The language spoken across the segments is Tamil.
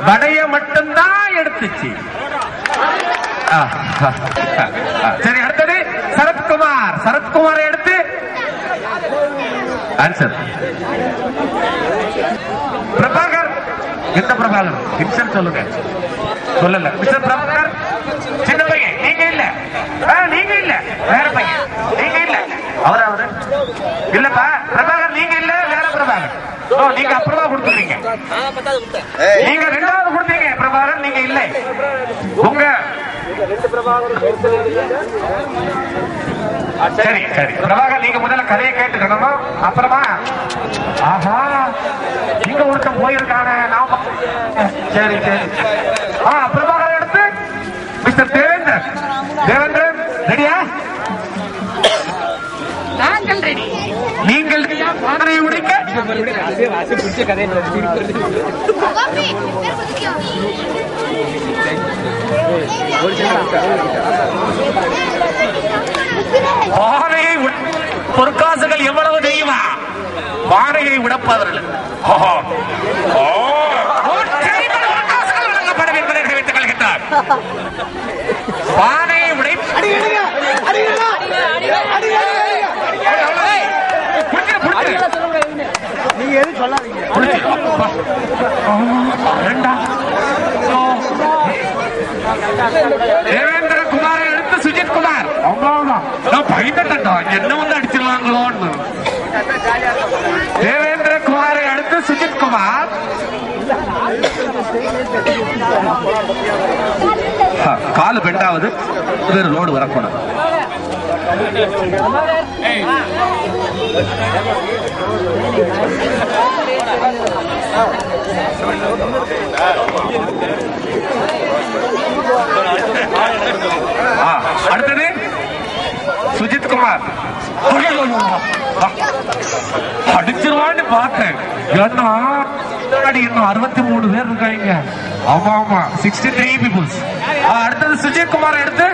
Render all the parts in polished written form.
வடைய மட்டும்தான் எடுத்துச்சு. சரி, அடுத்தது சரத்குமார். சரத்குமாரை எடுத்து ஆன்சர். பிரபாகர். எந்த பிரபாகர்? இன்சல் சொல்லுங்க. சொல்லல. மிஸ்டர் பிரபாகர் சின்ன பையன். நீங்க இல்ல, நீங்க இல்ல, வேற பையன். நீங்க இல்ல, அவரு இல்லப்பா. பிரபாகர் நீங்க இல்ல, வேற பிரபாகர். நீங்க அப்புறமா கொடுத்துருக்கீங்க. நீங்க ரெண்டாவது கொடுத்தீங்க. பிரபாகர் நீங்க இல்லை. உங்க சரி சரி பிரபாகர், நீங்க முதல்ல கதையை கேட்டுக்கணுமா? அப்புறமா ஆஹா இங்க ஒருத்தன் போயிருக்கான நாம. சரி சரி. பிரபாகர் எடுத்து மிஸ்டர் தேவேந்திரன். தேவேந்திரன் ரெடியா? நாங்கள் ரெடி. நீங்கள் பானையை உடைக்க பொற்காசுகள் எவ்வளவு தெரியுமா? பானையை உடைப்பவர்கள் வழங்கப்படும் என்பதை தெரிவித்துக் கொள்கின்றார். பானையை உடை நீங்க எது சொல்லாதீங்க. தேவேந்திர குமாரை எடுத்து சுஜித் குமார். நான் பயந்துட்டா என்ன வந்து அடிச்சிருவாங்களோன்னு. தேவேந்திர குமாரை அடுத்து சுஜித் குமார். காலு பெண்டாவது ரோடு வரக்கூடாது. அடுத்தது சுஜித் குமார். அடிச்சிருவான்னு பார்த்தேன். ஏன்னா இன்னும் 63 பேர் இருக்காங்க. ஆமா ஆமா 63 பீப்புள்ஸ். அடுத்தது சுஜித் குமார் எடுத்து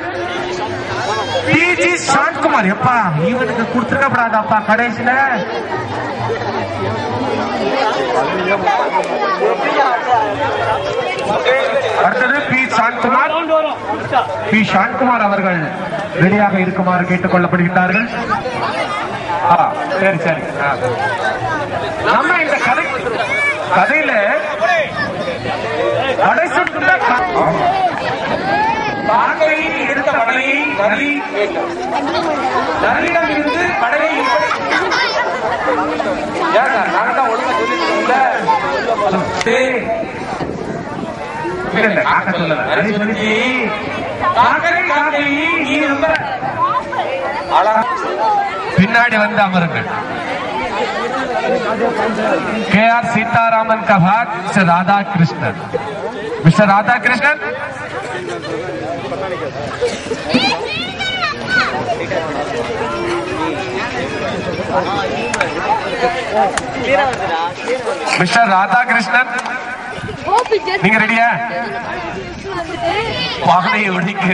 பிஜி சாந்த்குமார். எப்பா இவனுக்கு கொடுத்துருக்கப்படாதாப்பா கடைசியில. அடுத்தது பி சாந்த்குமார். பி சாந்த்குமார் அவர்கள் ரெடியாக இருக்குமாறு கேட்டுக் கொள்ளப்படுகின்றார்கள். சரி சரி. நம்ம இந்த கதையில பாகையை எடுத்த வலையை நரியிடம் இருந்து படையை நாங்க தான் ஒழுங்கா பின்னாடி வந்து அமருங்கள். KR सीतारामन का भाग mister Radha Krishnan. Mister Radha Krishnan mister Radha Krishnan நீங்க ரெடியா? பானை உடைக்க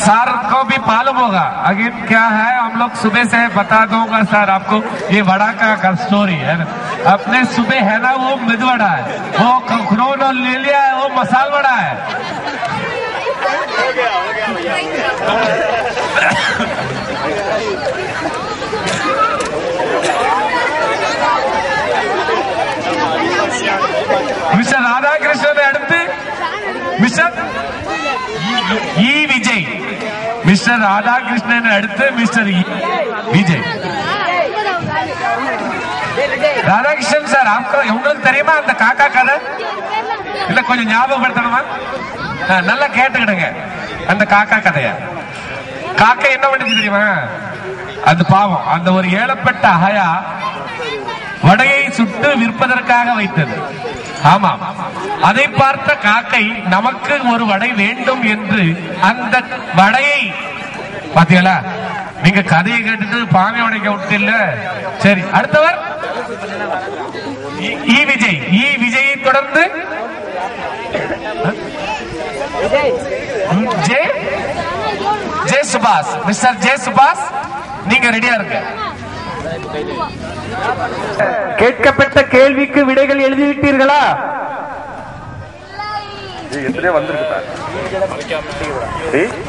सर को भी मालूम होगा. अगेन क्या है, हम लोग सुबह से बता दूंगा सर आपको. ये वड़ा का स्टोरी है ना. अपने सुबह है ना वो मिद वड़ा है, वो खखनों ले लिया है, वो मसाल वड़ा है. மிஸ்டர் ராதாகிருஷ்ணன் அடுத்து மிஸ்டர் விஜய். ராதாகிருஷ்ணன் சார், உங்களுக்கு தெரியுமா அந்த காக்கா கதை? இல்ல கொஞ்சம் ஞாபகப்படுத்தணுமா? நல்லா கேட்டுக்கிடுங்க அந்த காக்கா கதைய. காக்கா என்ன பண்ணுச்சு தெரியுமா? அது பாவம், அந்த ஒரு ஏழப்பட்ட அகையா வடையை சுட்டு விற்பதற்காக வைத்தது. ஆமாம், அதை பார்த்த காக்கை நமக்கு ஒரு வடை வேண்டும் என்று அந்த வடையை பாத்தீங்களா? நீங்க கதையை கேட்டுட்டு பானை உடைக்க விட்டு இல்ல. சரி, அடுத்தவர் விஜய். விஜயை தொடர்ந்து ஜே சுபாஷ். மிஸ்டர் ஜே சுபாஷ், நீங்க ரெடியா இருக்க. கேட்கப்பட்ட கேள்விக்கு விடைகள் எழுதிவிட்டீர்களா?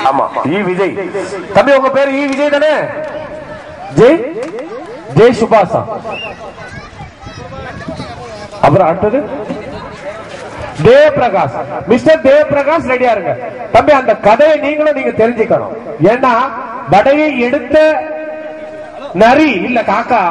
ஆமா, விஜய். தம்பி, உங்க பேரு விஜய் தானே? ஜெய் சுபாஷா. அப்புறம் அடுத்தது தேவ் பிரகாஷ். மிஸ்டர் தேவ் பிரகாஷ் ரெடியா இருங்க. தம்பி, அந்த கதையை நீங்க தெரிஞ்சுக்கணும். ஏன்னா வடையை எடுத்த நரி இல்ல காக்கா